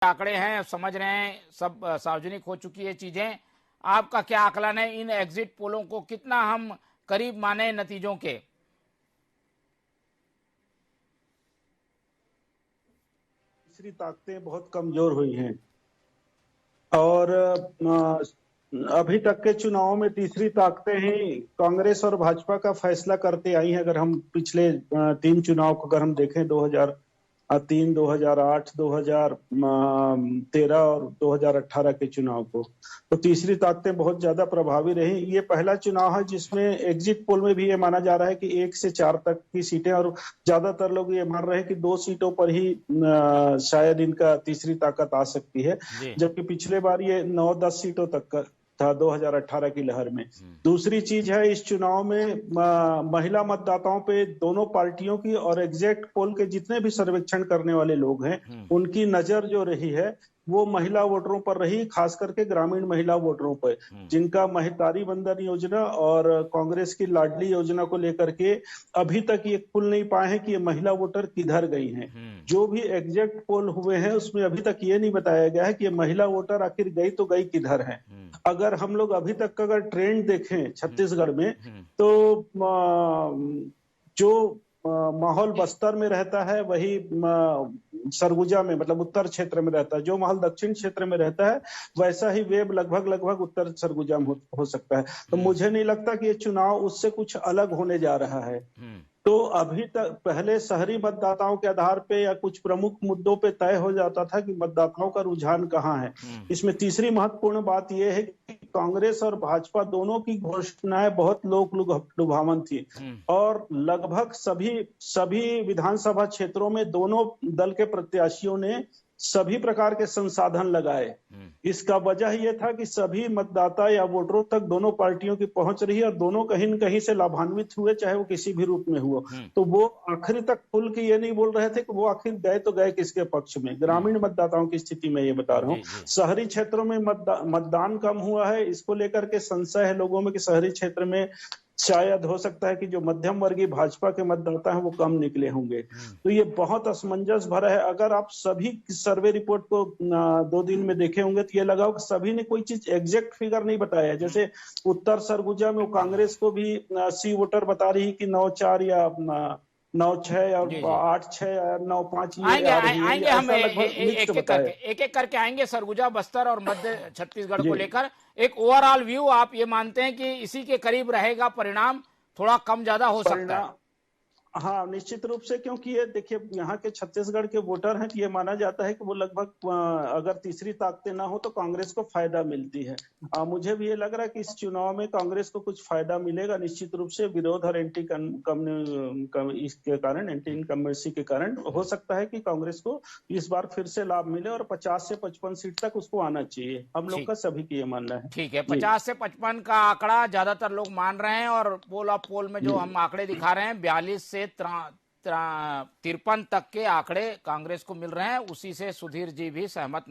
आंकड़े हैं, समझ रहे हैं, सब सार्वजनिक हो चुकी है चीजें। आपका क्या आकलन है इन एग्जिट पोलों को, कितना हम करीब माने नतीजों के? तीसरी ताकतें बहुत कमजोर हुई हैं और अभी तक के चुनावों में तीसरी ताकतें ही कांग्रेस और भाजपा का फैसला करते आई हैं। अगर हम पिछले तीन चुनाव को अगर हम देखें 2003, 2008, 2013 और 2018 के चुनाव को, तो तीसरी ताकतें बहुत ज्यादा प्रभावी रही। ये पहला चुनाव है जिसमें एग्जिट पोल में भी ये माना जा रहा है कि 1 से 4 तक की सीटें, और ज्यादातर लोग ये मान रहे हैं कि 2 सीटों पर ही शायद इनका तीसरी ताकत आ सकती है, जबकि पिछले बार ये 9-10 सीटों तक का था 2018 की लहर में। दूसरी चीज है, इस चुनाव में महिला मतदाताओं पे दोनों पार्टियों की और एग्जिट पोल के जितने भी सर्वेक्षण करने वाले लोग हैं उनकी नजर जो रही है वो महिला वोटरों पर रही, खास करके ग्रामीण महिला वोटरों पर, जिनका महतारी बंधन योजना और कांग्रेस की लाडली योजना को लेकर के अभी तक ये खुल नहीं पाए हैं कि ये महिला वोटर किधर गई हैं। जो भी एग्जिट पोल हुए हैं उसमें अभी तक ये नहीं बताया गया है कि ये महिला वोटर आखिर गई तो गई किधर है। अगर हम लोग अभी तक का अगर ट्रेंड देखें छत्तीसगढ़ में, तो जो माहौल बस्तर में रहता है वही सरगुजा में, मतलब उत्तर क्षेत्र में रहता है। जो माहौल दक्षिण क्षेत्र में रहता है वैसा ही वेब लगभग उत्तर सरगुजा में हो सकता है। तो मुझे नहीं लगता कि ये चुनाव उससे कुछ अलग होने जा रहा है। तो अभी तक पहले शहरी मतदाताओं के आधार पे या कुछ प्रमुख मुद्दों पे तय हो जाता था कि मतदाताओं का रुझान कहाँ है। इसमें तीसरी महत्वपूर्ण बात यह है कि कांग्रेस और भाजपा दोनों की घोषणाएं बहुत लोक लुभावन थी और लगभग सभी विधानसभा क्षेत्रों में दोनों दल के प्रत्याशियों ने सभी प्रकार के संसाधन लगाए। इसका वजह यह था कि सभी मतदाता या वोटरों तक दोनों पार्टियों की पहुंच रही और दोनों कहीं न कहीं से लाभान्वित हुए, चाहे वो किसी भी रूप में हुआ। तो वो आखिरी तक खुल के ये नहीं बोल रहे थे कि वो आखिर गए तो गए किसके पक्ष में। ग्रामीण मतदाताओं की स्थिति में ये बता रहा हूँ। शहरी क्षेत्रों में मतदान कम हुआ है, इसको लेकर के संशय है लोगों में कि शहरी क्षेत्र में शायद हो सकता है कि जो मध्यम वर्गीय भाजपा के मतदाता हैं वो कम निकले होंगे। तो ये बहुत असमंजस भरा है। अगर आप सभी सर्वे रिपोर्ट को 2 दिन में देखे होंगे तो ये लगाओ कि सभी ने कोई चीज एग्जैक्ट फिगर नहीं बताया। जैसे उत्तर सरगुजा में कांग्रेस को भी सी वोटर बता रही कि 9-4 या 9-6 और 8-6 या 9-5 आएंगे हम एक एक करके आएंगे सरगुजा, बस्तर और मध्य छत्तीसगढ़ को लेकर। एक ओवरऑल व्यू, आप ये मानते हैं कि इसी के करीब रहेगा परिणाम, थोड़ा कम ज्यादा हो सकता है? हाँ, निश्चित रूप से, क्योंकि ये देखिए यहाँ के छत्तीसगढ़ के वोटर हैं, ये माना जाता है कि वो लगभग अगर तीसरी ताकतें ना हो तो कांग्रेस को फायदा मिलती है। मुझे भी ये लग रहा है कि इस चुनाव में कांग्रेस को कुछ फायदा मिलेगा निश्चित रूप से। विरोध और एंटी इनकम्बेंसी के कारण हो सकता है कि कांग्रेस को इस बार फिर से लाभ मिले और 50 से 55 सीट तक उसको आना चाहिए। हम लोग का सभी की ये मानना है। ठीक है, 50 से 55 का आंकड़ा ज्यादातर लोग मान रहे हैं और पोल ऑफ पोल में जो हम आंकड़े दिखा रहे हैं 42 से 53 तक के आंकड़े कांग्रेस को मिल रहे हैं। उसी से सुधीर जी भी सहमत